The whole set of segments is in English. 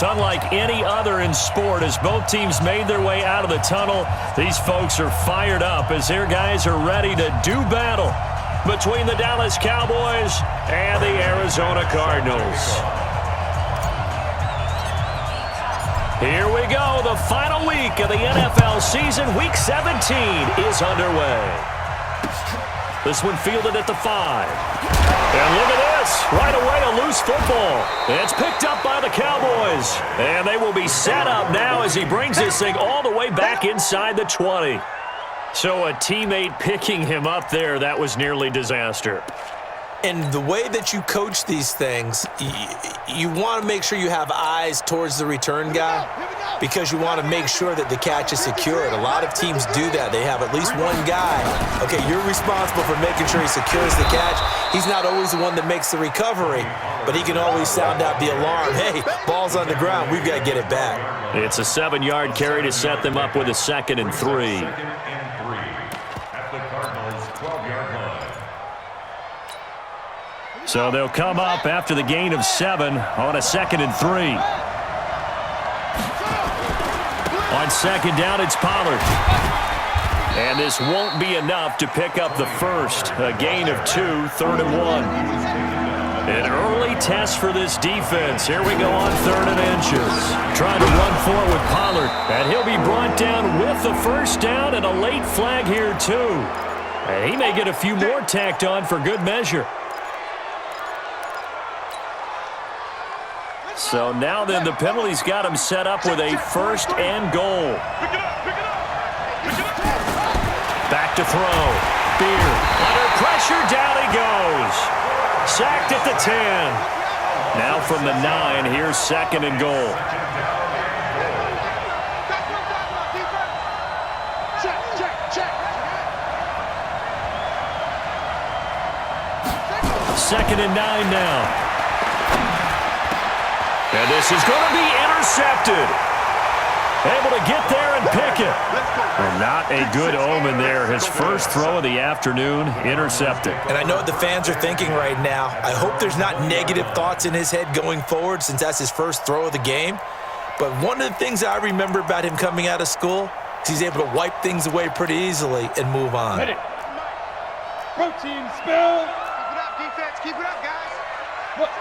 Unlike any other in sport, as both teams made their way out of the tunnel, these folks are fired up as their guys are ready to do battle between the Dallas Cowboys and the Arizona Cardinals. Here we go. The final week of the NFL season. Week 17 is underway. This one fielded at the 5. And look at this. Right away, a loose football. It's picked up by the Cowboys. And they will be set up now as he brings this thing all the way back inside the 20. So a teammate picking him up there, that was nearly disaster. And the way that you coach these things, you want to make sure you have eyes towards the return guy because you want to make sure that the catch is secured. A lot of teams do that. They have at least one guy. Okay, you're responsible for making sure he secures the catch. He's not always the one that makes the recovery, but he can always sound out the alarm. Hey, ball's on the ground. We've got to get it back. It's a 7-yard carry to set them up with a 2nd and 3. So they'll come up after the gain of 7 on a 2nd and 3. On 2nd down, it's Pollard. And this won't be enough to pick up the first. A gain of 2, 3rd and 1. An early test for this defense. Here we go on 3rd and inches. Trying to run for it with Pollard. And he'll be brought down with the first down and a late flag here too. And he may get a few more tacked on for good measure. So now then the penalty's got him set up with a 1st and goal. Back to throw. Beer under pressure, down he goes. Sacked at the 10. Now from the 9, here's 2nd and goal. Second and 9 now. And this is going to be intercepted. Able to get there and pick it. And not a good omen there. His first throw of the afternoon, intercepted. And I know what the fans are thinking right now. I hope there's not negative thoughts in his head going forward since that's his first throw of the game. But one of the things I remember about him coming out of school is he's able to wipe things away pretty easily and move on. Protein spill. Keep it up, defense. Keep it up, guys.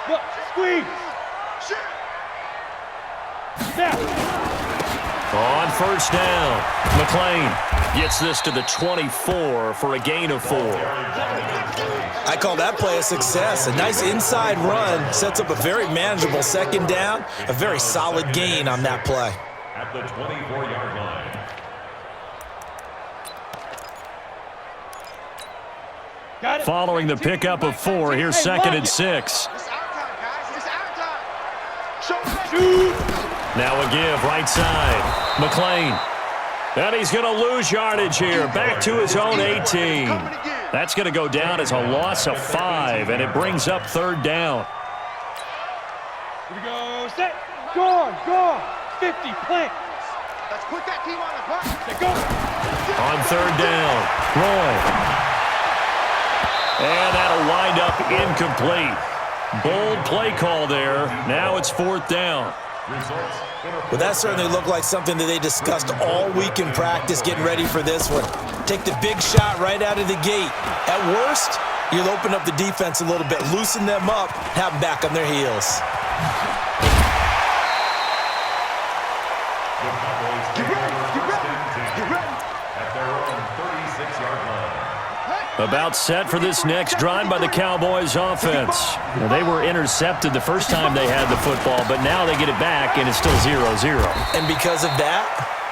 Look, squeeze. Shit. On 1st down, McClain gets this to the 24 for a gain of 4. I call that play a success. A nice inside run sets up a very manageable 2nd down, a very solid gain on that play. At the 24-yard line. Following the pickup of 4, here's 2nd and 6. Now a give, right side. McClain. And he's going to lose yardage here. Back to his own 18. That's going to go down as a loss of 5, and it brings up 3rd down. Here we go. Set. Go. 50, plant. Let's put that team on the clock. Go. On 3rd down, Roy. And that'll wind up incomplete. Bold play call there. Now it's 4th down. Well, that certainly looked like something that they discussed all week in practice getting ready for this one. Take the big shot right out of the gate. At worst, you'll open up the defense a little bit, loosen them up, have them back on their heels. About set for this next drive by the Cowboys offense. Well, they were intercepted the first time they had the football, but now they get it back, and it's still 0-0. And because of that,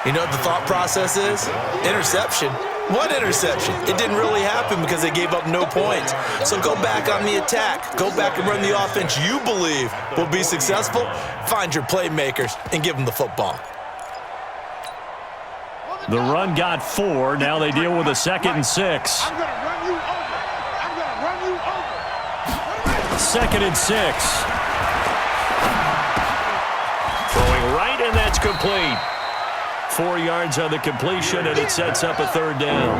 you know what the thought process is? Interception. What interception? It didn't really happen because they gave up no points. So go back on the attack. Go back and run the offense you believe will be successful. Find your playmakers and give them the football. The run got 4. Now they deal with a 2nd and 6. I'm going to run you over. 2nd and 6. Throwing right, and that's complete. 4 yards on the completion, and it sets up a 3rd down.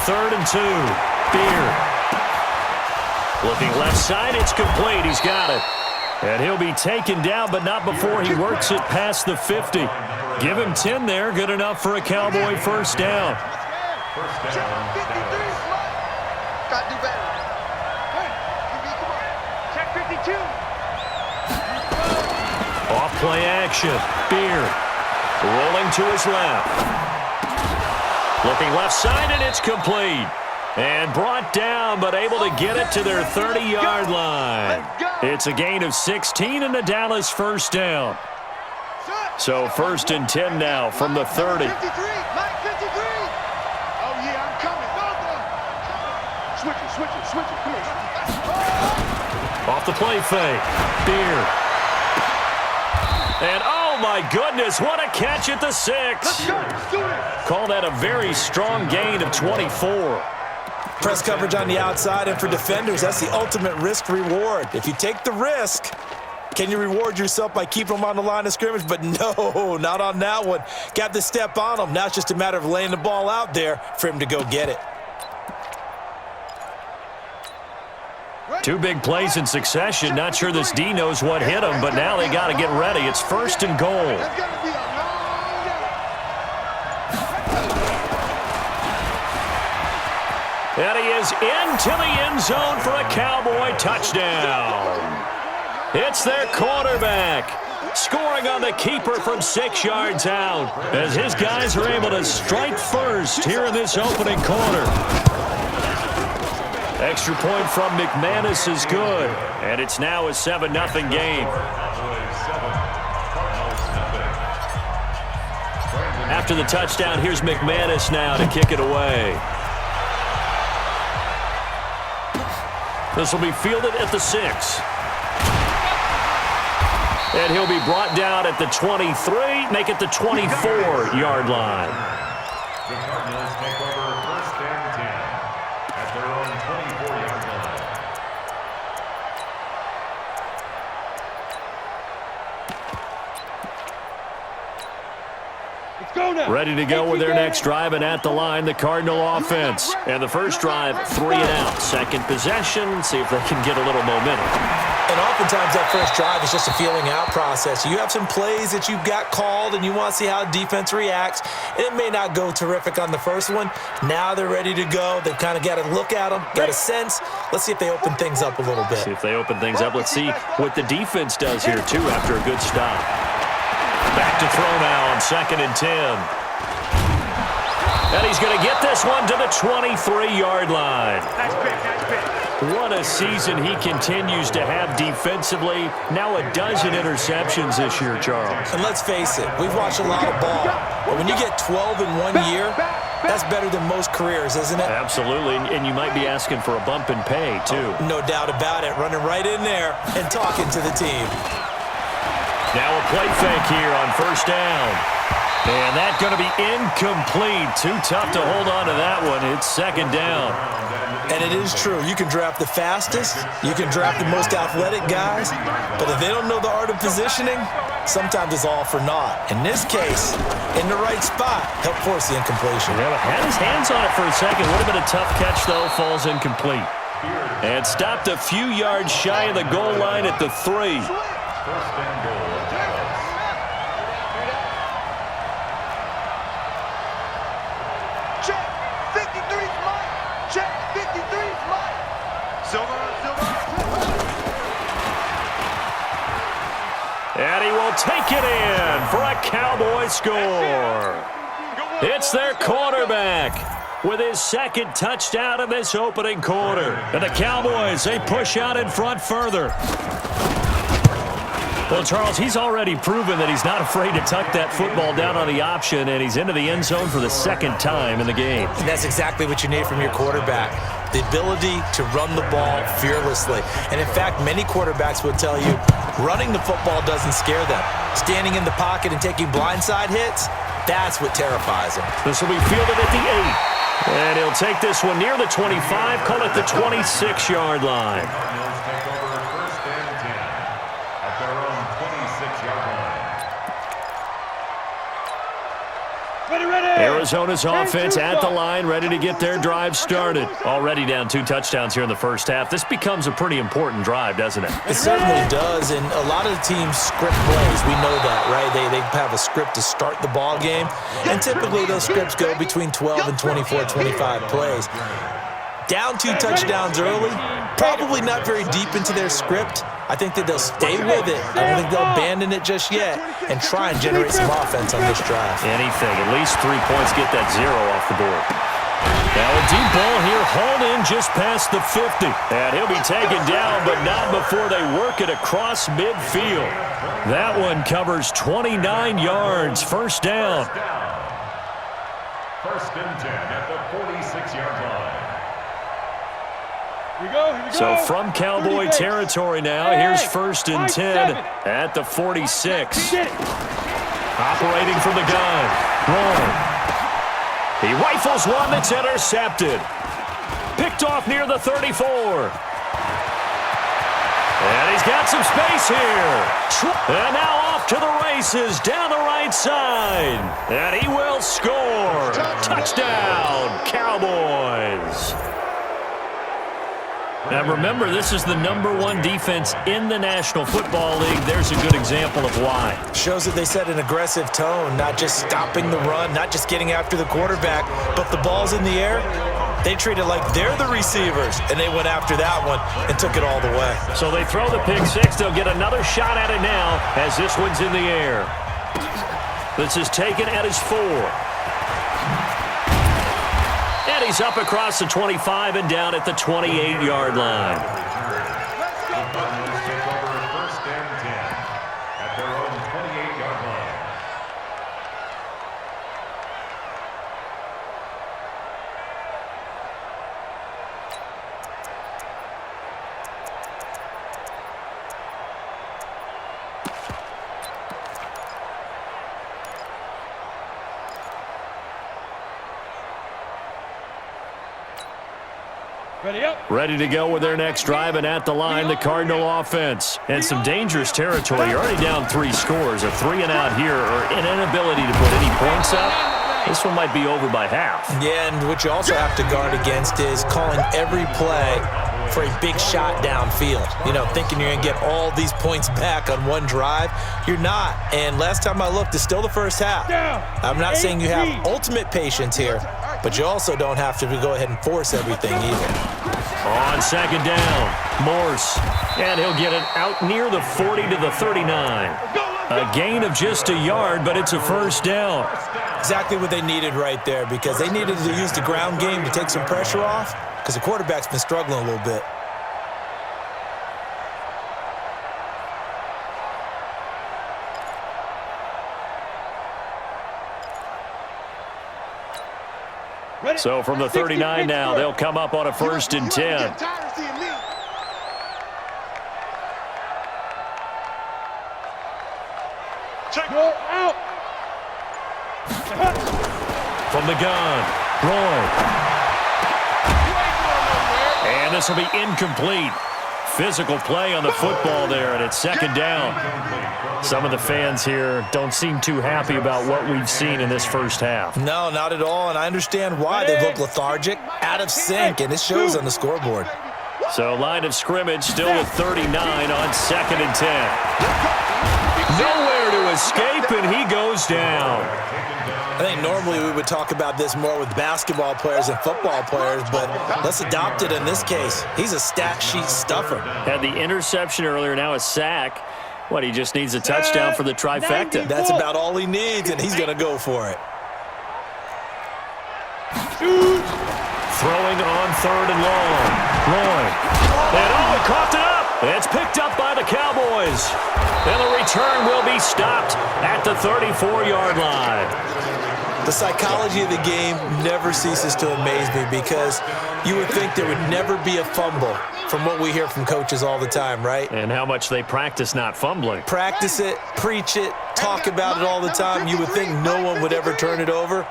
3rd and 2. Beard. Looking left side, it's complete. He's got it. And he'll be taken down, but not before he works it past the 50. Give him 10 there. Good enough for a Cowboy first down. First down. Got to do better. Come on. Check 52. Off play action. Beard. Rolling to his left. Looking left side, and it's complete. And brought down, but able to get it to their 30-yard line. It's a gain of 16 and a Dallas first down. So 1st and 10 now from the 30. 53. Mike 53. Oh, yeah, I'm coming. Switch it. Come on. Off the play fake. Beard. And oh my goodness, what a catch at the 6. Let's go. Let's do it. Call that a very strong gain of 24. Press coverage on the outside, and for defenders, that's the ultimate risk-reward. If you take the risk, can you reward yourself by keeping them on the line of scrimmage? But no, not on that one. Got the step on him. Now it's just a matter of laying the ball out there for him to go get it. 2 big plays in succession. Not sure this D knows what hit him, but now they got to get ready. It's 1st and goal. That's going to be a long day. And he is into the end zone for a Cowboy touchdown. It's their quarterback, scoring on the keeper from 6 yards out, as his guys are able to strike first here in this opening quarter. Extra point from McManus is good, and it's now a 7-0 game. After the touchdown, here's McManus now to kick it away. This will be fielded at the 6. And he'll be brought down at the 23, make it the 24-yard line. The Cardinals take over 1st and 10 at their own 24-yard line. Let's go now. Ready to go with their next drive, and at the line, the Cardinal offense. And the first drive, 3 and out. Second possession, see if they can get a little momentum. And oftentimes that first drive is just a feeling out process. You have some plays that you've got called and you want to see how defense reacts. It may not go terrific on the first one. Now they're ready to go. They've kind of got to look at them, got a sense. Let's see if they open things up a little bit. See if they open things up. Let's see what the defense does here, too, after a good stop. Back to throw now on 2nd and 10. And he's going to get this one to the 23-yard line. Nice pick. What a season he continues to have defensively. Now a dozen interceptions this year, Charles. And let's face it, we've watched a lot of ball. But when you get 12 in 1 year, that's better than most careers, isn't it? Absolutely, and you might be asking for a bump in pay, too. No doubt about it. Running right in there and talking to the team. Now a play fake here on 1st down. And that's going to be incomplete. Too tough to hold on to that one. It's 2nd down. And it is true. You can draft the fastest. You can draft the most athletic guys. But if they don't know the art of positioning, sometimes it's all for naught. In this case, in the right spot, help force the incompletion. Yeah, had his hands on it for a second. Would have been a tough catch, though. Falls incomplete. And stopped a few yards shy of the goal line at the 3. 1st and goal. Check 53's Mike. Check 53's Mike. Silver. And he will take it in for a Cowboy score. It's their quarterback with his 2nd touchdown in this opening quarter. And the Cowboys, they push out in front further. Well, Charles, he's already proven that he's not afraid to tuck that football down on the option, and he's into the end zone for the 2nd time in the game. And that's exactly what you need from your quarterback, the ability to run the ball fearlessly. And, in fact, many quarterbacks would tell you running the football doesn't scare them. Standing in the pocket and taking blindside hits, that's what terrifies them. This will be fielded at the 8. And he'll take this one near the 25, call it the 26-yard line. Arizona's offense at the line, ready to get their drive started. Already down 2 touchdowns here in the first half. This becomes a pretty important drive, doesn't it? It certainly does, and a lot of the teams script plays. We know that, right? They have a script to start the ball game, and typically those scripts go between 12 and 24, 25 plays. Down 2 touchdowns early, probably not very deep into their script. I think that they'll stay with it. I don't think they'll abandon it just yet and try and generate some offense on this drive. Anything. At least 3 points, get that 0 off the board. Now a deep ball here, hauled in just past the 50. And he'll be taken down, but not before they work it across midfield. That one covers 29 yards. First down. First and 10 at the 46-yard line. Here we go. So from Cowboy territory now, here's first and 10 at the 46. Operating from the gun. Long. He rifles one that's intercepted. Picked off near the 34. And he's got some space here. And now off to the races down the right side. And he will score. Touchdown, Cowboys. Now remember, this is the #1 defense in the National Football League. There's a good example of why. Shows that they set an aggressive tone, not just stopping the run, not just getting after the quarterback, but the ball's in the air. They treat it like they're the receivers, and they went after that one and took it all the way. So they throw the pick six. They'll get another shot at it now as this one's in the air. This is taken at his 4. And he's up across the 25 and down at the 28-yard line. Buccaneers take over first and 10 at their own 28-yard line. Ready up. Ready to go with their next drive, and at the line, the Cardinal offense. And some dangerous territory. You're already down 3 scores. A 3-and-out here, or an inability to put any points up. This one might be over by half. Yeah, and what you also have to guard against is calling every play for a big shot downfield. You know, thinking you're going to get all these points back on one drive. You're not. And last time I looked, it's still the first half. I'm not saying you have ultimate patience here, but you also don't have to go ahead and force everything either. On second down, Morse. And he'll get it out near the 40 to the 39. A gain of just a yard, but it's a first down. Exactly what they needed right there, because they needed to use the ground game to take some pressure off, because the quarterback's been struggling a little bit. So from the 39 now, they'll come up on a first and 10. Go out. From the gun, Roy. And this will be incomplete. Physical play on the football there, and it's second down. Some of the fans here don't seem too happy about what we've seen in this first half. No, not at all, and I understand why. They look lethargic, out of sync, and it shows on the scoreboard. So line of scrimmage still with 39 on second and 10. Nowhere to escape, and he goes down. I think normally we would talk about this more with basketball players and football players, but let's adopt it in this case. He's a stat sheet stuffer. Had the interception earlier, now a sack. What, he just needs a touchdown for the trifecta. That's about all he needs, and he's going to go for it. Throwing on third and long. Roy. And he coughed it up. It's picked up by the Cowboys. And the return will be stopped at the 34-yard line. The psychology of the game never ceases to amaze me, because you would think there would never be a fumble from what we hear from coaches all the time, right? And how much they practice not fumbling. Practice it, preach it, talk about it all the time. You would think no one would ever turn it over.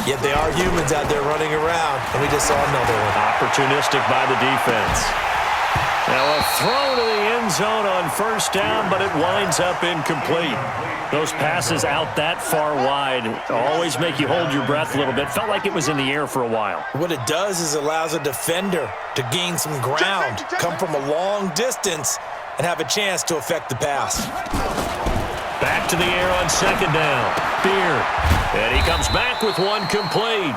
Yet they are humans out there running around, and we just saw another one. Opportunistic by the defense. Now a throw to the end zone on first down, but it winds up incomplete. Those passes out that far wide always make you hold your breath a little bit. Felt like it was in the air for a while. What it does is allows a defender to gain some ground, come from a long distance, and have a chance to affect the pass. Back to the air on second down. Beard. And he comes back with one complete.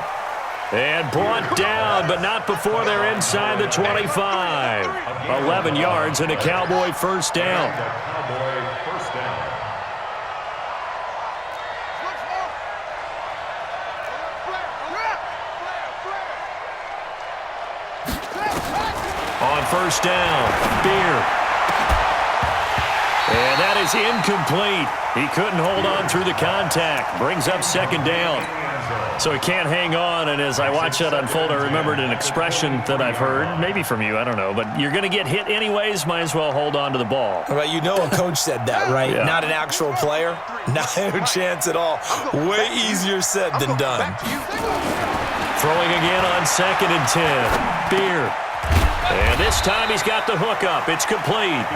And brought down, but not before they're inside the 25. 11 yards and a Cowboy first down. On first down, Beard. And that is incomplete. He couldn't hold on through the contact. Brings up second down. So he can't hang on, and as I watch that unfold, I remembered an expression that I've heard, maybe from you, I don't know, but you're going to get hit anyways, might as well hold on to the ball. Well, you know a coach said that, right? Yeah. Not an actual player. Not a chance at all. Way easier said than done. Throwing again on second and 10. Beard. And this time he's got the hook up. It's complete.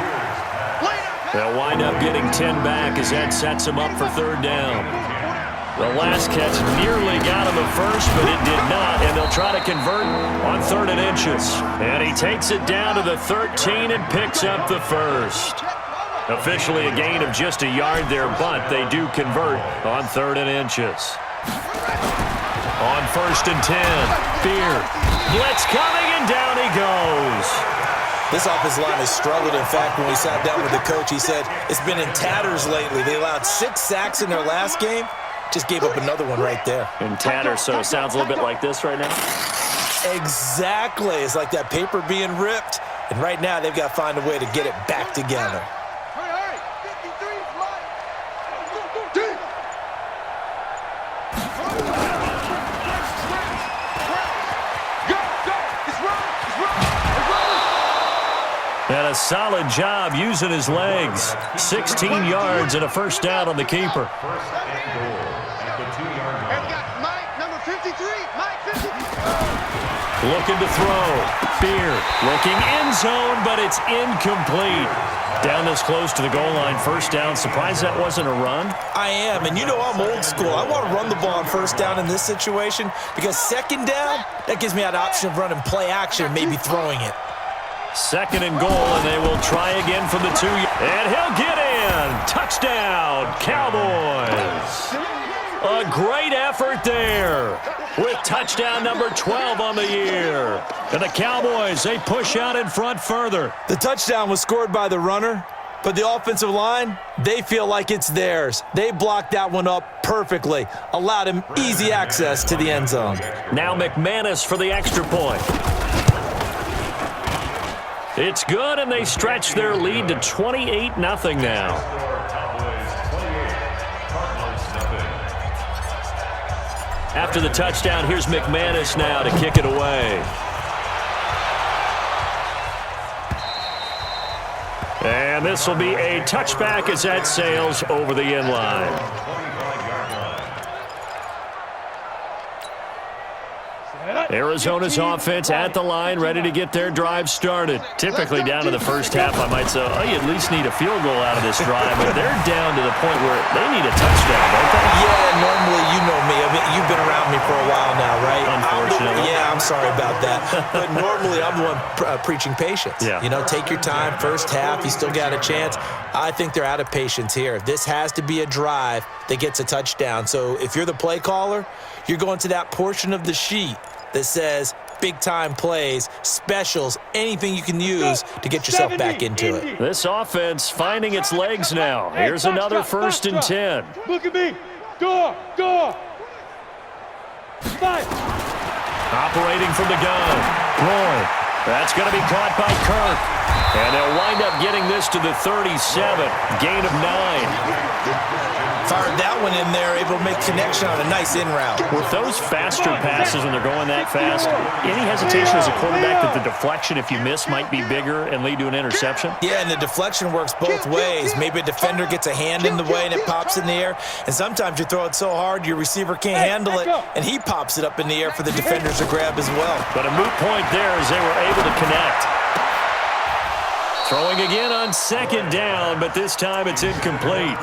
They'll wind up getting 10 back as that sets him up for third down. The last catch nearly got him a first, but it did not, and they'll try to convert on third and inches. And he takes it down to the 13 and picks up the first. Officially a gain of just a yard there, but they do convert on third and inches. On first and 10, Beard. Blitz coming, and down he goes. This offensive line has struggled. In fact, when we sat down with the coach, he said it's been in tatters lately. They allowed 6 sacks in their last game. Just gave up another one right there. In tatters, so it sounds a little bit like this right now? Exactly. It's like that paper being ripped. And right now, they've got to find a way to get it back together. And a solid job using his legs. 16 yards and a first down on the keeper. Looking to throw. Beard looking end zone, but it's incomplete. Down this close to the goal line, first down. Surprised that wasn't a run? I am, and you know I'm old school. I want to run the ball on first down in this situation because second down, that gives me that option of running play action and maybe throwing it. Second and goal, and they will try again from the 2. And he'll get in. Touchdown, Cowboys. A great effort there with touchdown number 12 on the year. And the Cowboys, they push out in front further. The touchdown was scored by the runner, but the offensive line, they feel like it's theirs. They blocked that one up perfectly, allowed him easy access to the end zone. Now McManus for the extra point. It's good, and they stretch their lead to 28-0 now. After the touchdown, here's McManus now to kick it away. And this will be a touchback as that sails over the end line. Arizona's offense at the line, ready to get their drive started. Typically down to the first half, I might say, oh, you at least need a field goal out of this drive, but they're down to the point where they need a touchdown, don't they? Yeah, normally, you know me. I mean, you've been around me for a while now, right? Unfortunately. I'm sorry about that. But normally, I'm the one preaching patience. Yeah. You know, take your time. First half, you still got a chance. I think they're out of patience here. This has to be a drive that gets a touchdown. So if you're the play caller, you're going to that portion of the sheet that says big-time plays, specials, anything you can use to get yourself back into it. This offense finding its legs now. Here's another first and 10. Look at me. Door. 5. Operating from the gun. Roy. That's going to be caught by Kirk. And they'll wind up getting this to the 37. Gain of 9. Fired that one in there, able to make connection on a nice in route. With those faster passes when they're going that fast, any hesitation as a quarterback that the deflection, if you miss, might be bigger and lead to an interception? Yeah, and the deflection works both ways. Maybe a defender gets a hand in the way and it pops in the air. And sometimes you throw it so hard your receiver can't handle it, and he pops it up in the air for the defenders to grab as well. But a moot point there as they were able to connect. Throwing again on second down, but this time it's incomplete.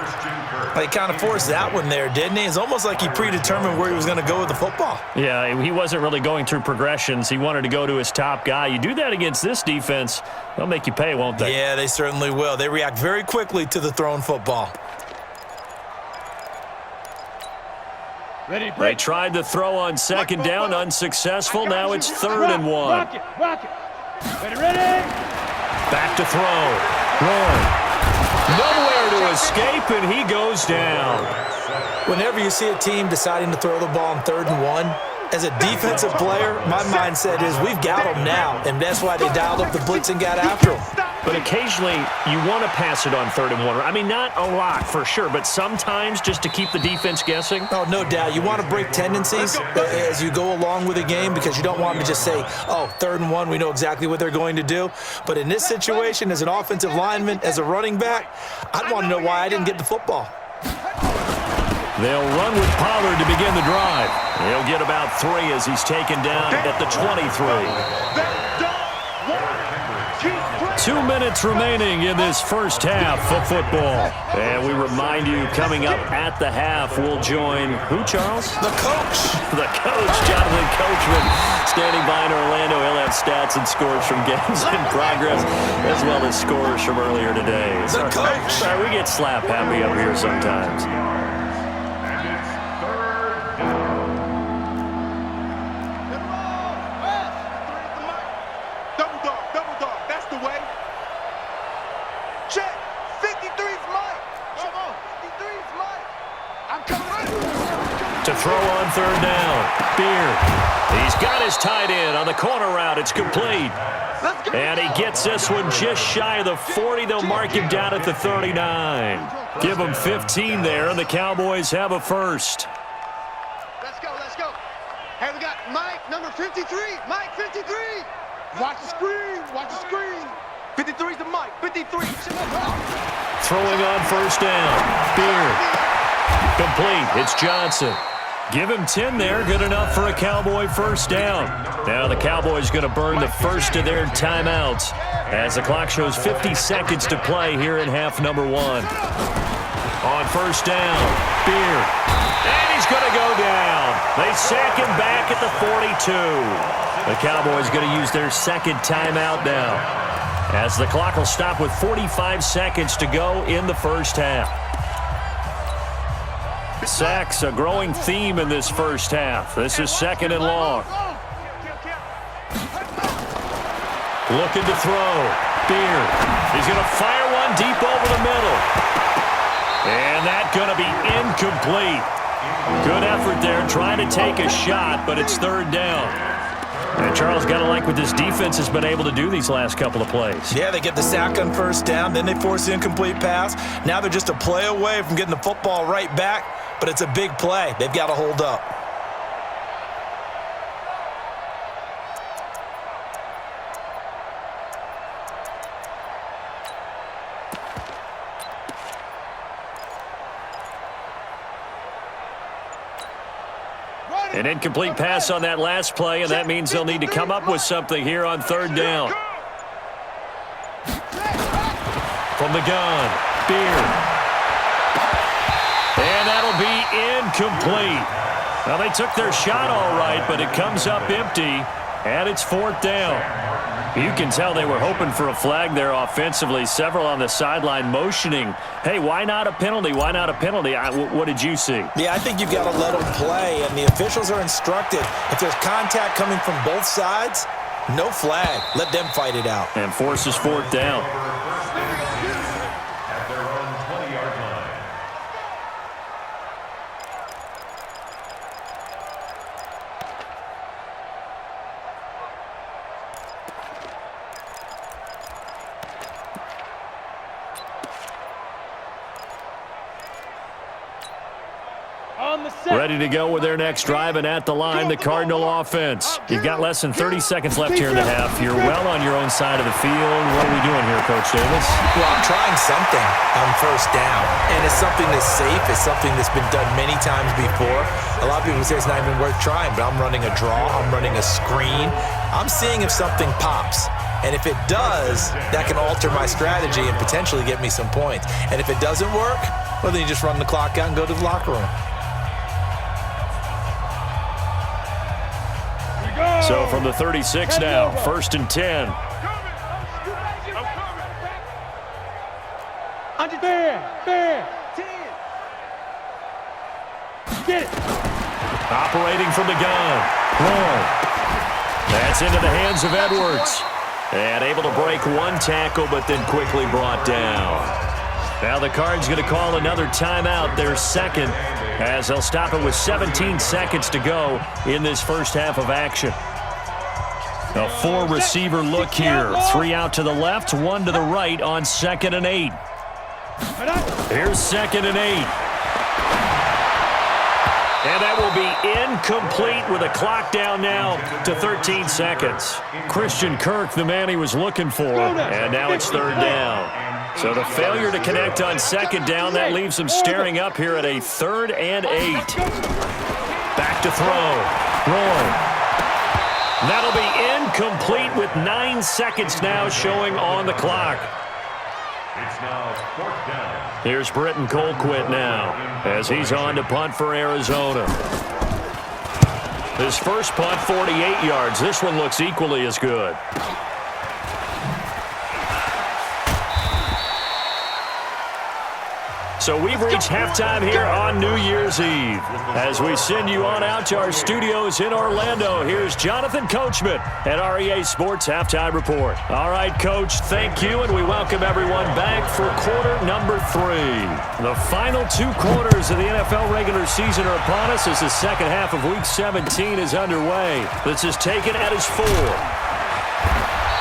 He kind of forced that one there, didn't he? It's almost like he predetermined where he was going to go with the football. Yeah, he wasn't really going through progressions. He wanted to go to his top guy. You do that against this defense, they'll make you pay, won't they? Yeah, they certainly will. They react very quickly to the thrown football. Ready, They tried to throw on second down, unsuccessful. Now it's 3rd and 1. Rock it. Ready. Back to throw. Run. Nowhere to escape, and he goes down. Whenever you see a team deciding to throw the ball on 3rd and 1, as a defensive player, my mindset is we've got them now, and that's why they dialed up the blitz and got after them. But occasionally, you want to pass it on 3rd and 1. I mean, not a lot for sure, but sometimes just to keep the defense guessing. Oh, no doubt. You want to break tendencies as you go along with a game because you don't want them to just say, oh, 3rd and 1, we know exactly what they're going to do. But in this situation, as an offensive lineman, as a running back, I'd want to know why I didn't get the football. They'll run with Pollard to begin the drive. He'll get about 3 as he's taken down at the 23. 2 minutes remaining in this first half of football. And we remind you, coming up at the half, we'll join who, Charles? The coach. The coach, Jonathan Coachman, standing by in Orlando. He'll have stats and scores from games in progress, as well as scores from earlier today. The coach. Sorry, we get slap happy up here sometimes. To throw on 3rd down. Beard. He's got his tight end on the corner route. It's complete. And he gets this one just shy of the 40. They'll mark him down at the 39. Give him 15 there, and the Cowboys have a first. Let's go. Hey, we got Mike, number 53. Mike, 53. Watch the screen. 53's the Mike. 53. Throwing on 1st down. Beard. Complete. It's Johnson. Give him 10 there. Good enough for a Cowboy first down. Now the Cowboys going to burn the first of their timeouts as the clock shows 50 seconds to play here in half number 1. On 1st down, Beard. And he's going to go down. They sack him back at the 42. The Cowboys going to use their second timeout now as the clock will stop with 45 seconds to go in the first half. Sacks, a growing theme in this first half. This is 2nd and long. Looking to throw. Beard. He's going to fire one deep over the middle. And that's going to be incomplete. Good effort there trying to take a shot, but it's 3rd down. And Charles, got to like what this defense has been able to do these last couple of plays. Yeah, they get the sack on 1st down, then they force the incomplete pass. Now they're just a play away from getting the football right back, but it's a big play. They've got to hold up. An incomplete pass on that last play, and that means they'll need to come up with something here on 3rd down. From the gun, Beard. And that'll be incomplete. Now, they took their shot all right, but it comes up empty, and it's 4th down. You can tell they were hoping for a flag there offensively. Several on the sideline motioning, hey, why not a penalty? Why not a penalty? What did you see? Yeah, I think you've got to let them play, and the officials are instructed. If there's contact coming from both sides, no flag. Let them fight it out. And forces 4th down. At their own 20-yard line. Ready to go with their next drive, and at the line, the Cardinal offense. You've got less than 30 seconds left here in the half. You're well on your own side of the field. What are we doing here, Coach Davis? Well, I'm trying something on 1st down, and it's something that's safe. It's something that's been done many times before. A lot of people say it's not even worth trying, but I'm running a draw. I'm running a screen. I'm seeing if something pops. And if it does, that can alter my strategy and potentially get me some points. And if it doesn't work, well, then you just run the clock out and go to the locker room. So from the 36 now, 1st and 10. Fair. 10. Get it. Operating from the gun. Long. That's into the hands of Edwards. And able to break one tackle, but then quickly brought down. Now the Cards going to call another timeout, their second, as they'll stop it with 17 seconds to go in this first half of action. A 4-receiver look here. 3 out to the left, 1 to the right on 2nd and 8. Here's 2nd and 8. And that will be incomplete with a clock down now to 13 seconds. Christian Kirk, the man he was looking for, and now it's 3rd down. So the failure to connect on 2nd down, that leaves him staring up here at a 3rd and 8. Back to throw. Roy. That'll be incomplete with 9 seconds now showing on the clock. It's now 4th down. Here's Britton Colquitt now as he's on to punt for Arizona. His first punt, 48 yards. This one looks equally as good. So we've reached halftime here on New Year's Eve. As we send you on out to our studios in Orlando, here's Jonathan Coachman at REA Sports Halftime Report. All right, Coach, thank you, and we welcome everyone back for quarter number 3. The final 2 quarters of the NFL regular season are upon us as the second half of Week 17 is underway. This is taken at his 4.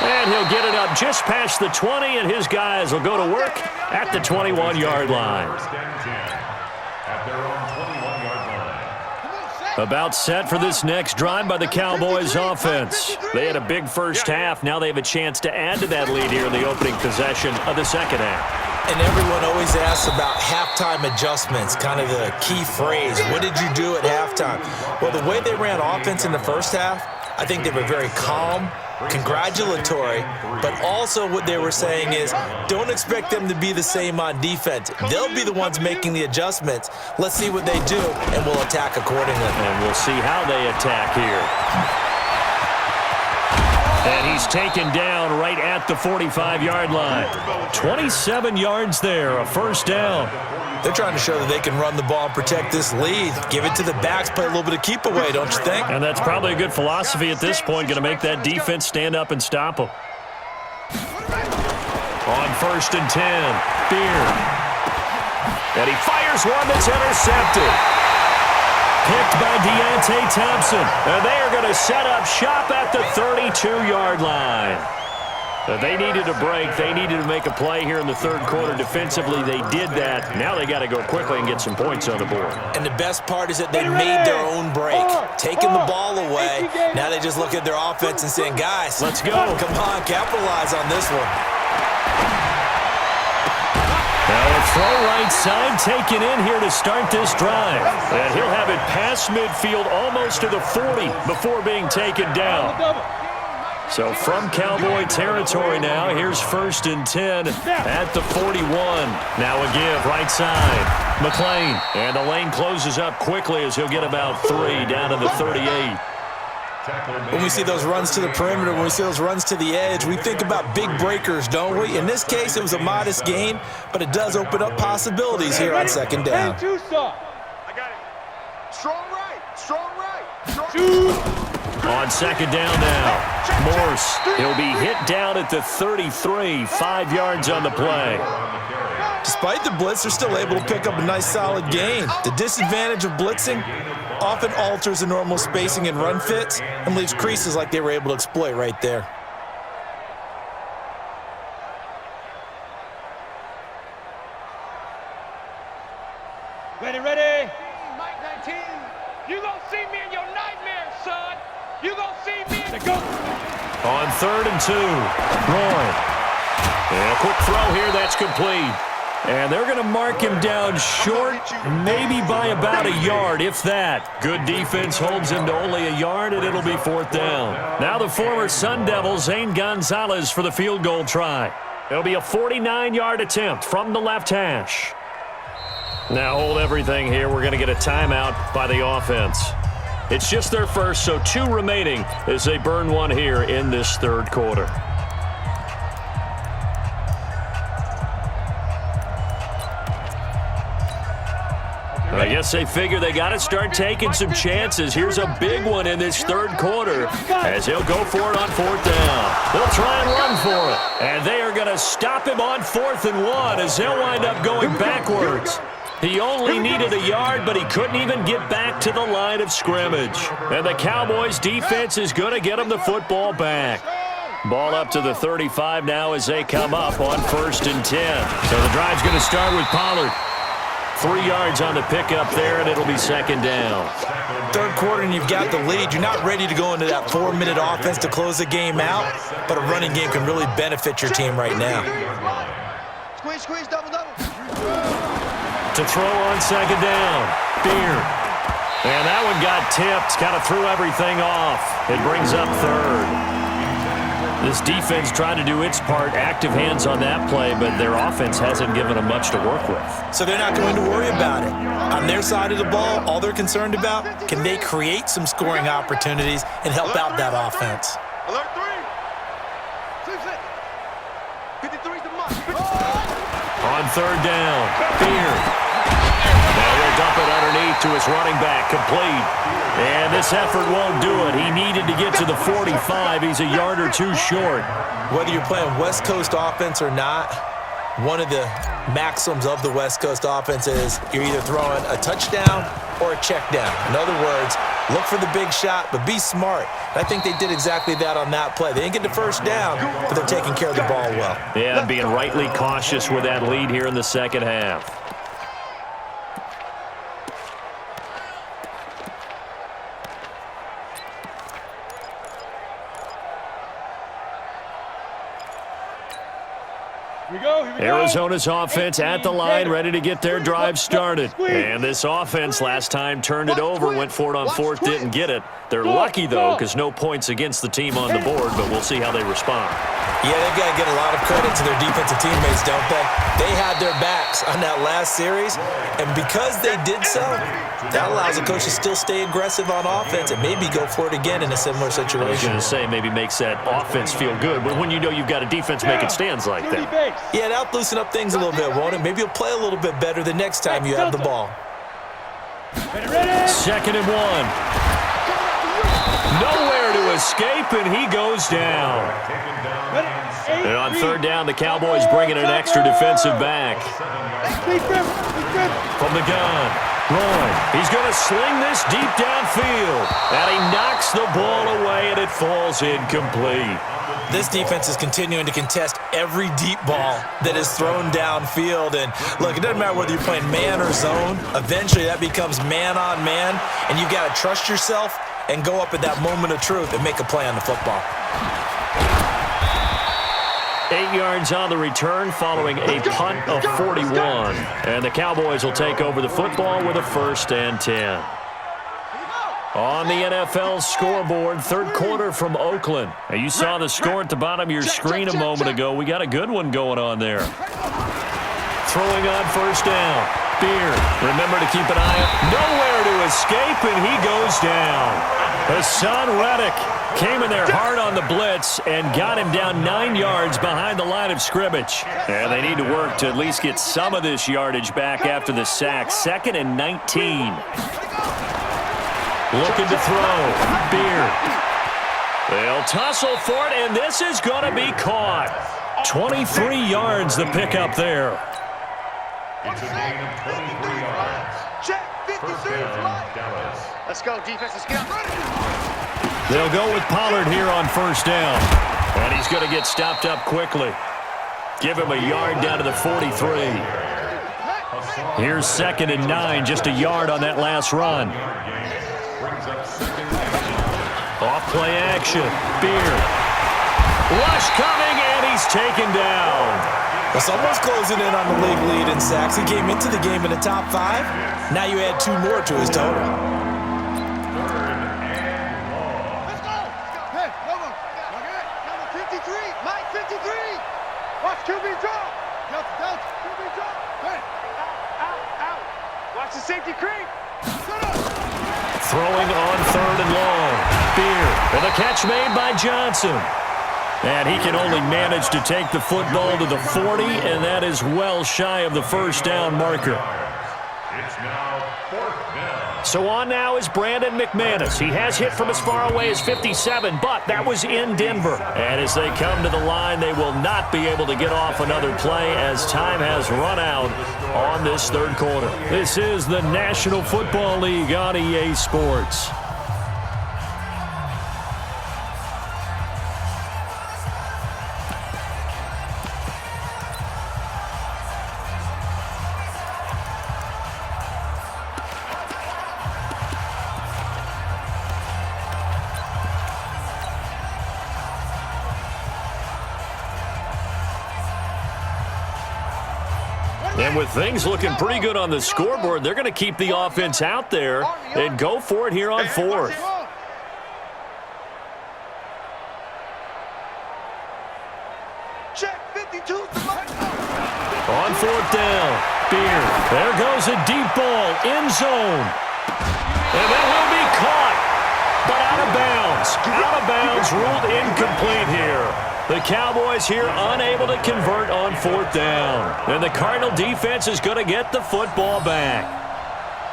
And he'll get it up just past the 20, and his guys will go to work at the 21-yard line. At their own 21-yard line. About set for this next drive by the Cowboys offense. They had a big first half. Now they have a chance to add to that lead here in the opening possession of the second half. And everyone always asks about halftime adjustments, kind of the key phrase. What did you do at halftime? Well, the way they ran offense in the first half, I think they were very calm, congratulatory, but also what they were saying is don't expect them to be the same on defense. They'll be the ones making the adjustments. Let's see what they do, and we'll attack accordingly. And we'll see how they attack here. And he's taken down right at the 45-yard line. 27 yards there, a first down. They're trying to show that they can run the ball and protect this lead. Give it to the backs, play a little bit of keep away, don't you think? And that's probably a good philosophy at this point, going to make that defense stand up and stop them. On 1st and 10, Beard. And he fires one that's intercepted. Picked by Deontay Thompson. And they are going to set up shop at the 32-yard line. They needed a break. They needed to make a play here in the third quarter. Defensively, they did that. Now they got to go quickly and get some points on the board. And the best part is that they made their own break, taking the ball away. Now they just look at their offense and saying, guys, let's go. Come on, capitalize on this one. Now a throw right side taken in here to start this drive. And he'll have it past midfield almost to the 40 before being taken down. So from Cowboy territory now, here's 1st and 10 at the 41. Now a give right side. McClain. And the lane closes up quickly as he'll get about 3 down to the 38. When we see those runs to the perimeter, when we see those runs to the edge, we think about big breakers, don't we? In this case, it was a modest gain, but it does open up possibilities here on 2nd down. I got it. Strong right. On 2nd down now, Morse. He'll be hit down at the 33, 5 yards on the play. Despite the blitz, they're still able to pick up a nice solid gain. The disadvantage of blitzing often alters the normal spacing and run fits and leaves creases like they were able to exploit right there. Ready. Mike 19. You gonna see me in your nightmares, son. You gonna see me in the go. On 3rd and 2, Roy. And a quick throw here, that's complete. And they're going to mark him down short, maybe by about a yard, if that. Good defense holds him to only a yard, and it'll be 4th down. Now the former Sun Devil, Zane Gonzalez, for the field goal try. It'll be a 49-yard attempt from the left hash. Now hold everything here. We're going to get a timeout by the offense. It's just their first, so 2 remaining as they burn one here in this 3rd quarter. I guess they figure they got to start taking some chances. Here's a big one in this 3rd quarter as he'll go for it on 4th down. They'll try and run for it. And they are going to stop him on 4th and 1 as they'll wind up going backwards. He only needed a yard, but he couldn't even get back to the line of scrimmage. And the Cowboys' defense is going to get him the football back. Ball up to the 35 now as they come up on 1st and 10. So the drive's going to start with Pollard. 3 yards on the pickup there, and it'll be 2nd down. 3rd quarter, and you've got the lead. You're not ready to go into that 4-minute offense to close the game out, but a running game can really benefit your team right now. Squeeze, squeeze, double. To throw on 2nd down. Beard. And that one got tipped. Kind of threw everything off. It brings up 3rd. This defense trying to do its part, active hands on that play, but their offense hasn't given them much to work with. So they're not going to worry about it. On their side of the ball, all they're concerned about, can they create some scoring opportunities and help out that offense? Alert 3. 53's the mark. On 3rd down, Beard. Now he'll dump it underneath to his running back, complete. And this effort won't do it. He needed to get to the 45. He's a yard or 2 short. Whether you're playing West Coast offense or not, one of the maxims of the West Coast offense is you're either throwing a touchdown or a check down. In other words, look for the big shot, but be smart. And I think they did exactly that on that play. They didn't get the 1st down, but they're taking care of the ball well. Yeah, being rightly cautious with that lead here in the 2nd half. Arizona's offense at the line, ready to get their drive started. And this offense last time turned it over, went for it on 4th, didn't get it. They're lucky, though, because no points against the team on the board, but we'll see how they respond. Yeah, they've got to get a lot of credit to their defensive teammates, don't they? They had their backs on that last series, and because they did so, that allows the coach to still stay aggressive on offense and maybe go for it again in a similar situation. I was going to say, maybe makes that offense feel good, but when you know you've got a defense making stands like that. Yeah, that'll loosen up things a little bit, won't it? Maybe you'll play a little bit better the next time you have the ball. 2nd and 1. Nowhere to escape, and he goes down. And on 3rd down, the Cowboys bringing an extra defensive back. From the gun, Roy. He's going to sling this deep downfield. And he knocks the ball away, and it falls incomplete. This defense is continuing to contest every deep ball that is thrown downfield. And look, it doesn't matter whether you're playing man or zone. Eventually, that becomes man on man, and you've got to trust yourself and go up at that moment of truth and make a play on the football. 8 yards on the return following a punt of 41. And the Cowboys will take over the football with a 1st and 10. On the NFL scoreboard, 3rd quarter from Oakland. Now, you saw the score at the bottom of your screen a moment ago. We got a good one going on there. Throwing on 1st down. Beard. Remember to keep an eye on. Nowhere to escape, and he goes down. Hassan Reddick came in there hard on the blitz and got him down 9 yards behind the line of scrimmage. And they need to work to at least get some of this yardage back after the sack. 2nd and 19. Looking to throw. Beard. They'll tussle for it, and this is going to be caught. 23 yards the pickup there. It's a gain of 23 yards. Check, 53 Dallas. Let's go, defense. Let's get ready. They'll go with Pollard here on 1st down. And he's going to get stopped up quickly. Give him a yard down to the 43. Here's 2nd and 9, just a yard on that last run. Off play action. Beard. Rush coming, and he's taken down. Well, someone's closing in on the league lead in sacks. He came into the game in the top 5. Now you add 2 more to his total. Let's go. Hey, number 53. Mike, 53. Watch QB drop. Delta, QB drop. Hey, out. Watch the safety creep. Throwing on 3rd and long. Beard. And the catch made by Johnson. And he can only manage to take the football to the 40, and that is well shy of the first down marker. It's now 4th down. So on now is Brandon McManus. He has hit from as far away as 57, but that was in Denver. And as they come to the line, they will not be able to get off another play as time has run out on this 3rd quarter. This is the National Football League on EA Sports. And with things looking pretty good on the scoreboard, they're going to keep the offense out there and go for it here on 4th. Check 52. On 4th down, Beard. There goes a deep ball, end zone. And that will be caught, but out of bounds. Out of bounds, ruled incomplete here. The Cowboys here unable to convert on 4th down. And the Cardinal defense is going to get the football back.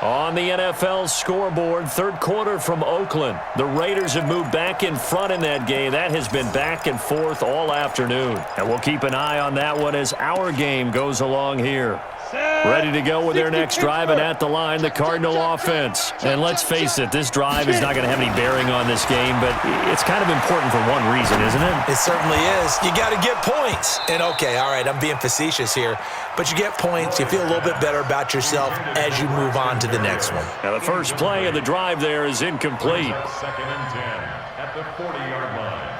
On the NFL scoreboard, 3rd quarter from Oakland. The Raiders have moved back in front in that game. That has been back and forth all afternoon. And we'll keep an eye on that one as our game goes along here. Ready to go with their next drive, and at the line, the Cardinal offense. And let's face it, this drive is not going to have any bearing on this game, but it's kind of important for one reason, isn't it? It certainly is. You got to get points. And okay, all right, I'm being facetious here, but you get points, you feel a little bit better about yourself as you move on to the next one. Now the first play of the drive there is incomplete. 2nd and 10 at the 40-yard line.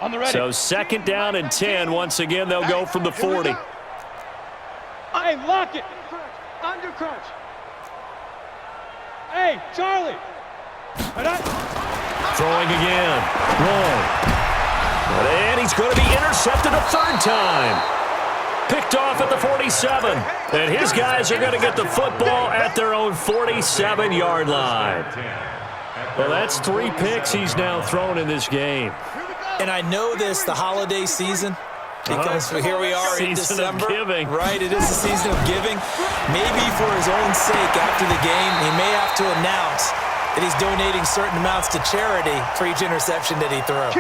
On the ready. So 2nd down and 10. Once again, they'll go from the 40. Hey, lock it. Under crunch. Hey, Charlie. Throwing again. Long. And he's going to be intercepted a 3rd time. Picked off at the 47. And his guys are going to get the football at their own 47-yard line. Well, that's 3 picks he's now thrown in this game. And I know this, the holiday season, because here we are in December. Season of giving. Right, it is the season of giving. Maybe for his own sake after the game, he may have to announce that he's donating certain amounts to charity for each interception that he threw.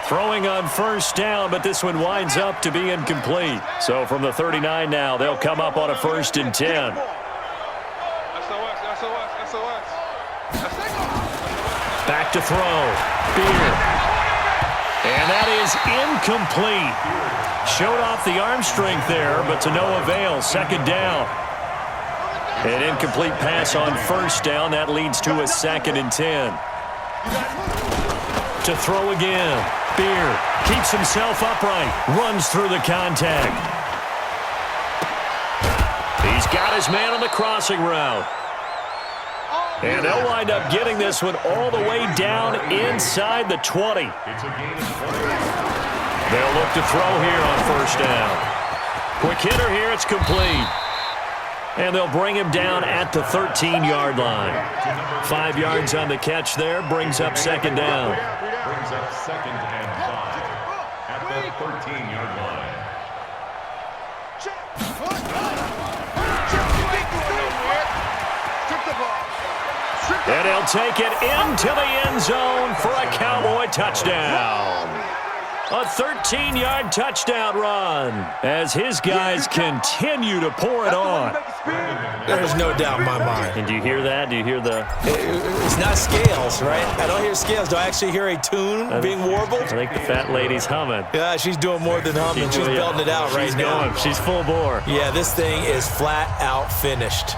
Throwing on 1st down, but this one winds up to be incomplete. So from the 39 now, they'll come up on a 1st and 10. Back to throw. Beard. And that is incomplete. Showed off the arm strength there, but to no avail. 2nd down. An incomplete pass on 1st down. That leads to a 2nd and 10. To throw again. Beard keeps himself upright. Runs through the contact. He's got his man on the crossing route. And they'll wind up getting this one all the way down inside the 20. They'll look to throw here on 1st down. Quick hitter here, it's complete. And they'll bring him down at the 13-yard line. 5 yards on the catch there, brings up 2nd down. Brings up 2nd and 5 at the 13-yard line. And he'll take it into the end zone for a Cowboy touchdown. A 13-yard touchdown run as his guys continue to pour it on. There's no doubt in my mind. And do you hear that? Do you hear the... It's not scales, right? I don't hear scales. Do I actually hear a tune being warbled? I think the fat lady's humming. Yeah, she's doing more than humming. She's belting it out right now. Going. She's full bore. Yeah, this thing is flat out finished.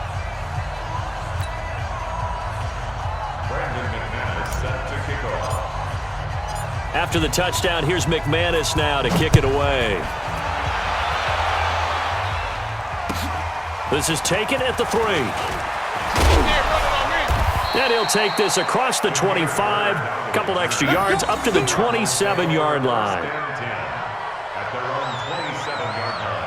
After the touchdown, here's McManus now to kick it away. This is taken at the 3. And he'll take this across the 25, a couple extra yards up to the 27-yard line. At their own 27-yard line.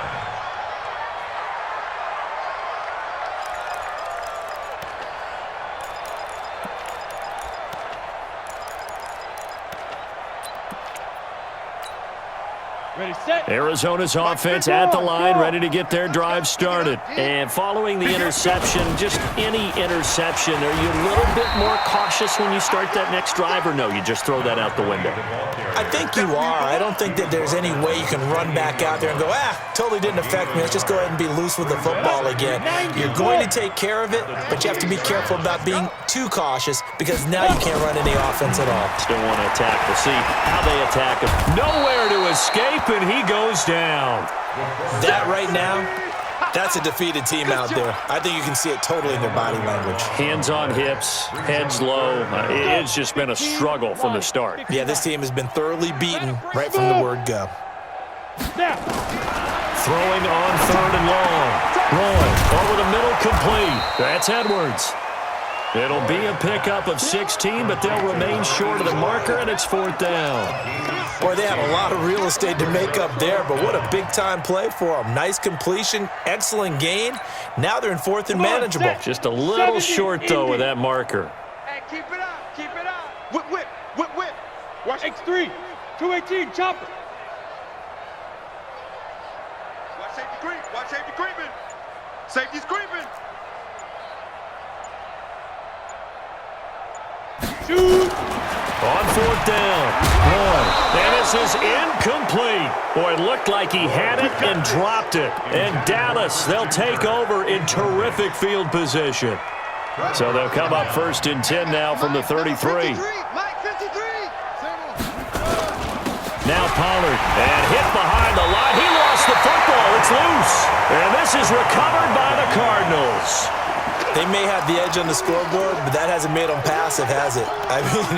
Ready, set. Arizona's offense at the line, ready to get their drive started. And following the interception, just any interception, are you a little bit more cautious when you start that next drive, or no, you just throw that out the window? I think you are. I don't think that there's any way you can run back out there and go, totally didn't affect me. Let's just go ahead and be loose with the football again. You're going to take care of it, but you have to be careful about being too cautious because now you can't run any offense at all. Still want to attack. We'll see how they attack him. Nowhere to escape, and he goes down. That right now, that's a defeated team out there. I think you can see it totally in their body language. Hands on hips, heads low. It's just been a struggle from the start. Yeah, this team has been thoroughly beaten right from the word go. Throwing on 3rd and long. Rolling over the middle, complete. That's Edwards. It'll be a pickup of 16, but they'll remain short of the marker, and it's 4th down. Boy, they had a lot of real estate to make up there, but what a big-time play for them. Nice completion, excellent gain. Now they're in 4th and manageable. Just a little short, though, with that marker. Hey, keep it up, keep it up. Whip, whip, whip, whip. Watch X3, 218, chopper. Watch safety creep. Watch safety creeping. Safety's creeping. Shoot. On 4th down. And this is incomplete. Boy, it looked like he had it and dropped it. And Dallas, they'll take over in terrific field position. So they'll come up 1st and 10 now from the 33. Mike 53. Now Pollard, and hit behind the line. He lost the football. It's loose. And this is recovered by the Cardinals. They may have the edge on the scoreboard, but that hasn't made them passive, has it? I mean,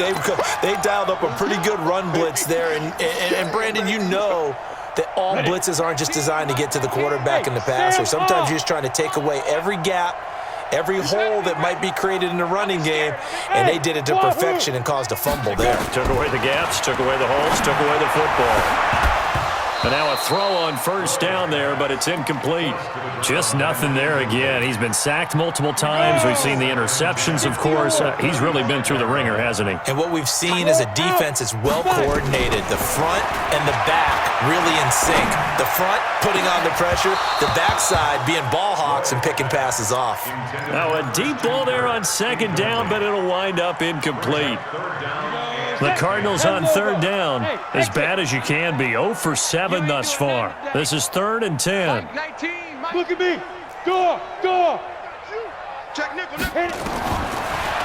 they dialed up a pretty good run blitz there. And Brandon, you know that all blitzes aren't just designed to get to the quarterback and the passer. Sometimes you're just trying to take away every gap, every hole that might be created in the running game, and they did it to perfection and caused a fumble there. Took away the gaps, took away the holes, took away the football. And now a throw on 1st down there, but it's incomplete. Just nothing there again. He's been sacked multiple times. We've seen the interceptions, of course. He's really been through the ringer, hasn't he? And what we've seen is a defense that's well coordinated. The front and the back really in sync. The front putting on the pressure, the backside being ball hawks and picking passes off. Now a deep ball there on 2nd down, but it'll wind up incomplete. The Cardinals on 3rd down, as bad as you can be, 0 for 7 thus far. This is 3rd and 10. Look at me. Go. Check nickel.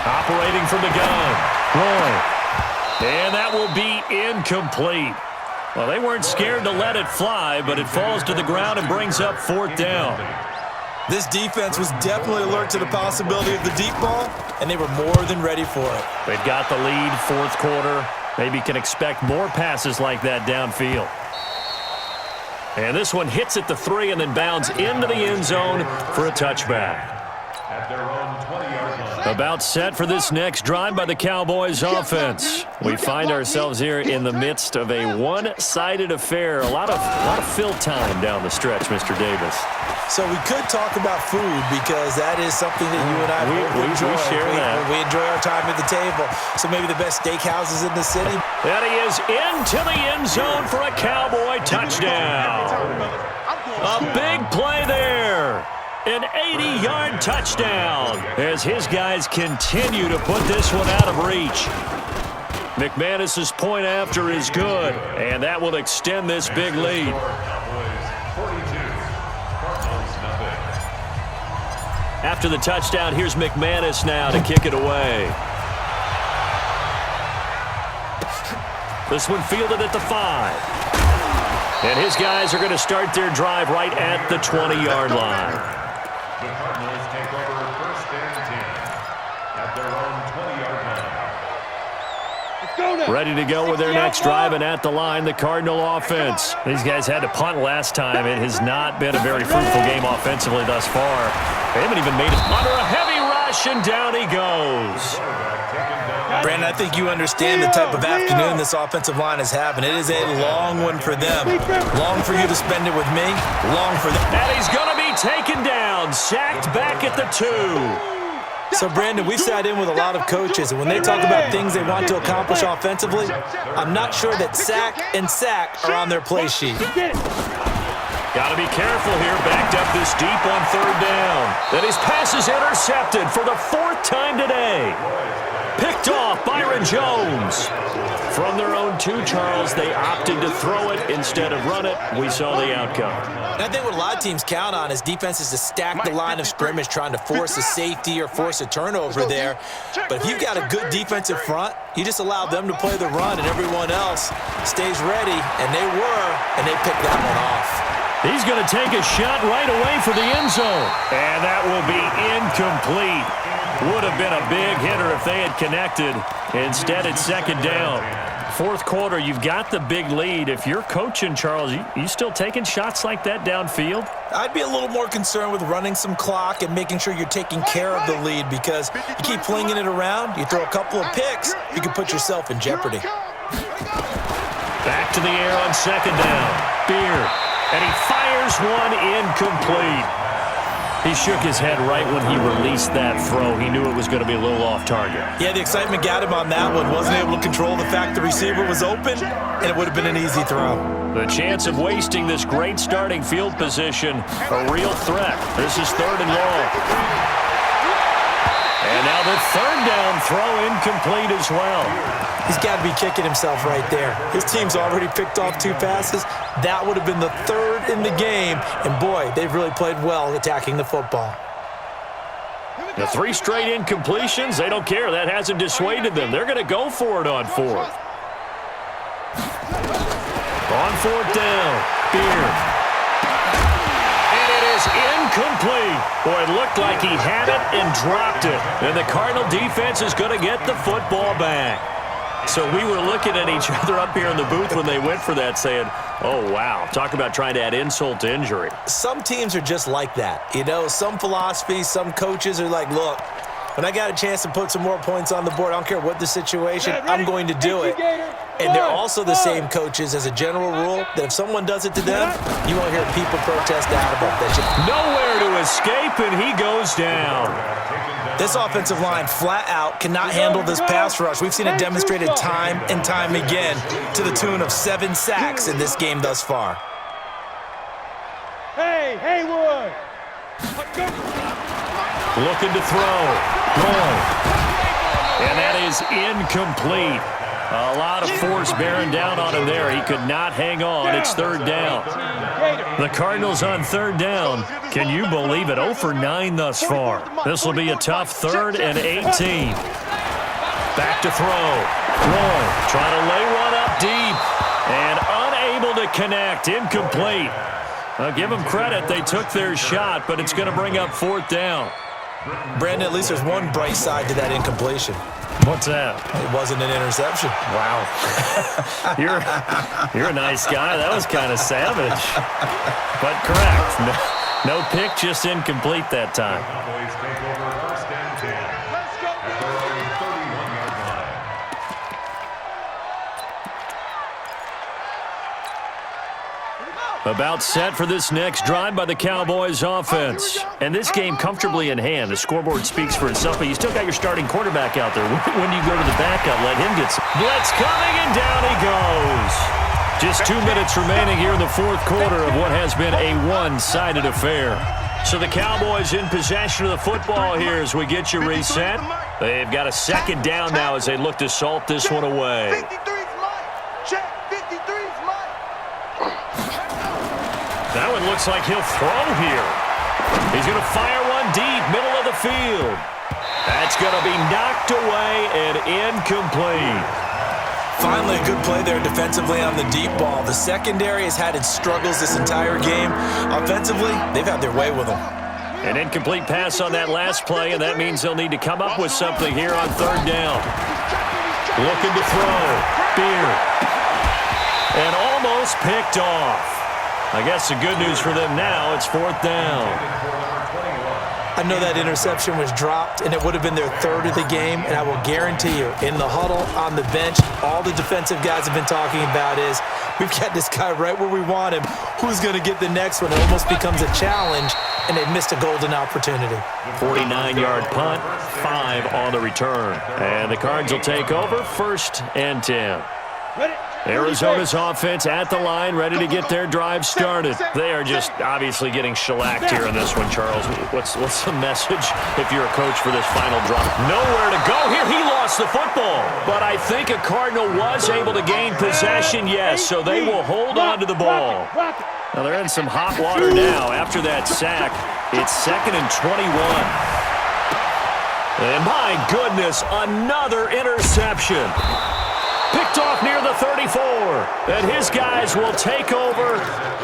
Operating from the gun. Roy. And that will be incomplete. Well, they weren't scared to let it fly, but it falls to the ground and brings up 4th down. This defense was definitely alert to the possibility of the deep ball, and they were more than ready for it. They've got the lead, 4th quarter. Maybe can expect more passes like that downfield. And this one hits at the 3 and then bounds into the end zone for a touchback. At their own 20-yard line. About set for this next drive by the Cowboys offense. We find ourselves here in the midst of a one-sided affair. A lot of fill time down the stretch, Mr. Davis. So we could talk about food because that is something that you and I enjoy. We share that. We enjoy our time at the table. So maybe the best steakhouses in the city. And he is into the end zone for a Cowboy touchdown. A big play there. An 80-yard touchdown as his guys continue to put this one out of reach. McManus's point after is good, and that will extend this big lead. After the touchdown, here's McManus now to kick it away. This one fielded at the 5. And his guys are going to start their drive right at the 20-yard line. The Cardinals take over 1st and 10 at their own 20-yard line. Let's go, Ready to go with their next drive, and at the line, the Cardinal offense. These guys had to punt last time. It has not been a very fruitful game offensively thus far. They haven't even made it under a heavy rush, and down he goes. Brandon, I think you understand the type of afternoon this offensive line is having. It is a long one for them. Long for you to spend it with me. Long for them. And he's going to be taken down, sacked back at the 2. So, Brandon, we sat in with a lot of coaches, and when they talk about things they want to accomplish offensively, I'm not sure that sack and sack are on their play sheet. Got to be careful here, backed up this deep on 3rd down. Then his pass is intercepted for the 4th time today. Picked off Byron Jones. From their own 2, Charles, they opted to throw it instead of run it. We saw the outcome. And I think what a lot of teams count on is defenses to stack the line of scrimmage, trying to force a safety or force a turnover there. But if you've got a good defensive front, you just allow them to play the run, and everyone else stays ready, and they were, and they picked that one off. He's going to take a shot right away for the end zone. And that will be incomplete. Would have been a big hitter if they had connected. Instead, it's 2nd down. 4th quarter, you've got the big lead. If you're coaching, Charles, you still taking shots like that downfield? I'd be a little more concerned with running some clock and making sure you're taking care of the lead, because you keep flinging it around, you throw a couple of picks, you can put yourself in jeopardy. Back to the air on 2nd down. Beard. And he fires one incomplete. He shook his head right when he released that throw. He knew it was going to be a little off target. Yeah, the excitement got him on that one. Wasn't able to control the fact the receiver was open, and it would have been an easy throw. The chance of wasting this great starting field position, a real threat. This is 3rd and long. And now the 3rd down throw incomplete as well. He's got to be kicking himself right there. His team's already picked off 2 passes. That would have been the 3rd in the game. And, boy, they've really played well attacking the football. The 3 straight incompletions, they don't care. That hasn't dissuaded them. They're going to go for it on 4th. On 4th down, Beard. And it is incomplete. Boy, it looked like he had it and dropped it. And the Cardinal defense is going to get the football back. So we were looking at each other up here in the booth when they went for that, saying, oh, wow, talk about trying to add insult to injury. Some teams are just like that. You know, some philosophies, some coaches are like, look, when I got a chance to put some more points on the board, I don't care what the situation, I'm going to do it. And they're also the same coaches, as a general rule, that if someone does it to them, you won't hear people protest out about that. Nowhere to escape, and he goes down. This offensive line flat out cannot handle this pass rush. We've seen it demonstrated time and time again, to the tune of 7 sacks in this game thus far. Hey, Haywood! Looking to throw. Going. And that is incomplete. A lot of force bearing down on him there. He could not hang on. It's 3rd down. The Cardinals on 3rd down. Can you believe it? 0 for 9 thus far. This will be a tough 3rd and 18. Back to throw. Roy trying to lay one up deep. And unable to connect. Incomplete. I'll give them credit. They took their shot, but it's going to bring up 4th down. Brandon, at least there's one bright side to that incompletion. What's that? It wasn't an interception. Wow. You're a nice guy. That was kind of savage. But correct. No pick, just incomplete that time. Cowboys take over 1st and 10 at their own 31-yard line. About set for this next drive by the Cowboys offense. And this game comfortably in hand. The scoreboard speaks for itself, but you still got your starting quarterback out there. When you go to the backup, let him get some. Blitz coming, and down he goes. Just 2 minutes remaining here in the 4th quarter of what has been a one-sided affair. So the Cowboys in possession of the football here as we get you reset. They've got a 2nd down now as they look to salt this one away. 53's mine. Check. 53's mine. That one looks like he'll throw here. He's going to fire one deep, middle of the field. That's going to be knocked away and incomplete. Finally, a good play there defensively on the deep ball. The secondary has had its struggles this entire game. Offensively, they've had their way with them. An incomplete pass on that last play, and that means they'll need to come up with something here on 3rd down. Looking to throw. Beard. And almost picked off. I guess the good news for them now, it's 4th down. I know that interception was dropped, and it would have been their 3rd of the game, and I will guarantee you, in the huddle, on the bench, all the defensive guys have been talking about is, we've got this guy right where we want him. Who's going to get the next one? It almost becomes a challenge, and they've missed a golden opportunity. 49-yard punt, 5 on the return. And the Cards will take over, 1st and 10. Arizona's offense at the line, ready to get their drive started. They are just obviously getting shellacked here in this one, Charles. What's the message if you're a coach for this final drive? Nowhere to go here. He lost the football. But I think a Cardinal was able to gain possession, yes, so they will hold on to the ball. Now they're in some hot water now after that sack. It's 2nd and 21. And my goodness, another interception. Picked off near the 34, and his guys will take over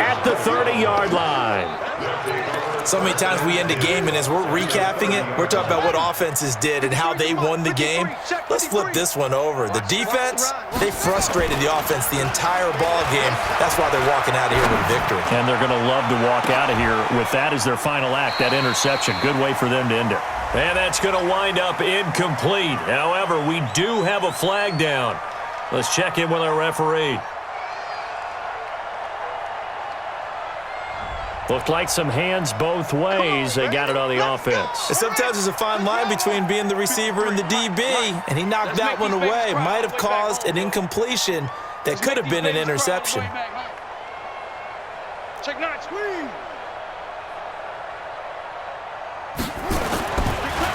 at the 30-yard line. So many times we end a game, and as we're recapping it, we're talking about what offenses did and how they won the game. Let's flip this one over. The defense, they frustrated the offense the entire ball game. That's why they're walking out of here with a victory. And they're going to love to walk out of here with that as their final act, that interception. Good way for them to end it. And that's going to wind up incomplete. However, we do have a flag down. Let's check in with our referee. Looked like some hands both ways. They got it on the offense. And sometimes there's a fine line between being the receiver and the DB, and he knocked that one away. Might have caused an incompletion that could have been an interception. Check 9, squeeze.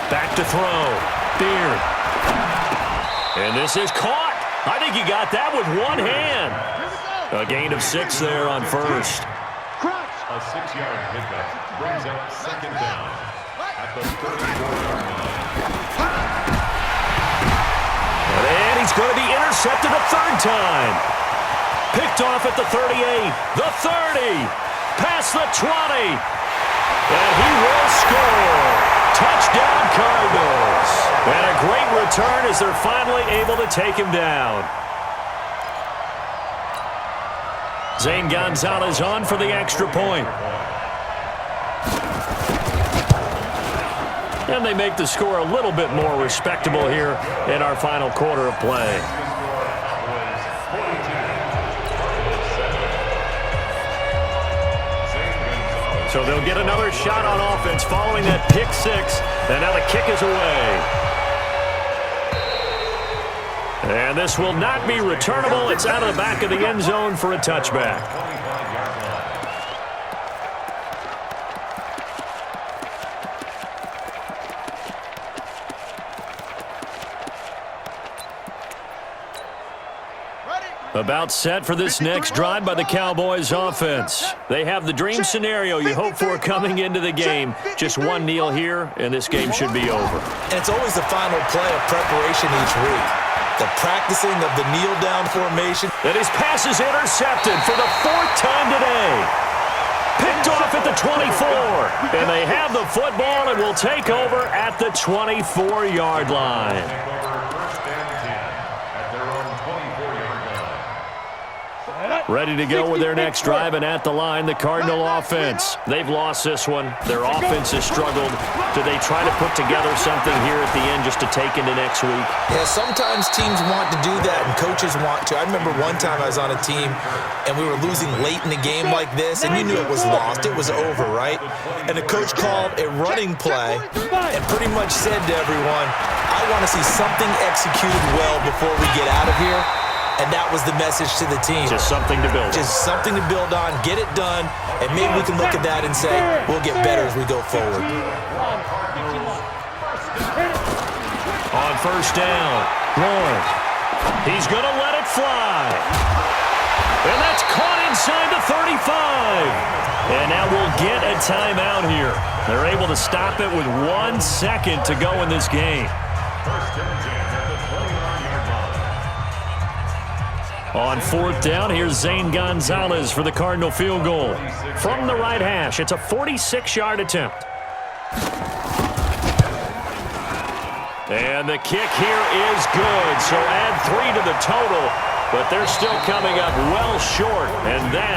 Back to throw. Beard. And this is caught. I think he got that with one hand. A gain of 6 there on first. A 6-yard pickup brings up 2nd down at the 34-yard line. And he's going to be intercepted a 3rd time. Picked off at the 38, the 30, past the 20. And he will score. Touchdown, Cardinals. And a great return as they're finally able to take him down. Zane Gonzalez on for the extra point. And they make the score a little bit more respectable here in our final quarter of play. So they'll get another shot on offense following that pick 6. And now the kick is away. And this will not be returnable. It's out of the back of the end zone for a touchback. About set for this next drive by the Cowboys offense. They have the dream scenario you hope for coming into the game. Just one kneel here, and this game should be over. And it's always the final play of preparation each week. The practicing of the kneel-down formation. And his pass is intercepted for the 4th time today. Picked off at the 24. And they have the football and will take over at the 24-yard line. Ready to go with their next drive, and at the line, the Cardinal offense. They've lost this one. Their offense has struggled. Do they try to put together something here at the end just to take into next week? Yeah, sometimes teams want to do that, and coaches want to. I remember one time I was on a team, and we were losing late in the game like this, and you knew it was lost. It was over, right? And the coach called a running play and pretty much said to everyone, I want to see something executed well before we get out of here. And that was the message to the team. Just something to build on. Just something to build on, get it done, and maybe we can look at that and say, we'll get better as we go forward. On first down, Warren. He's going to let it fly. And that's caught inside the 35. And now we'll get a timeout here. They're able to stop it with 1 second to go in this game. First and 10 at the 29-yard line. On 4th down, here's Zane Gonzalez for the Cardinal field goal. From the right hash, it's a 46-yard attempt. And the kick here is good. So add 3 to the total, but they're still coming up well short. And that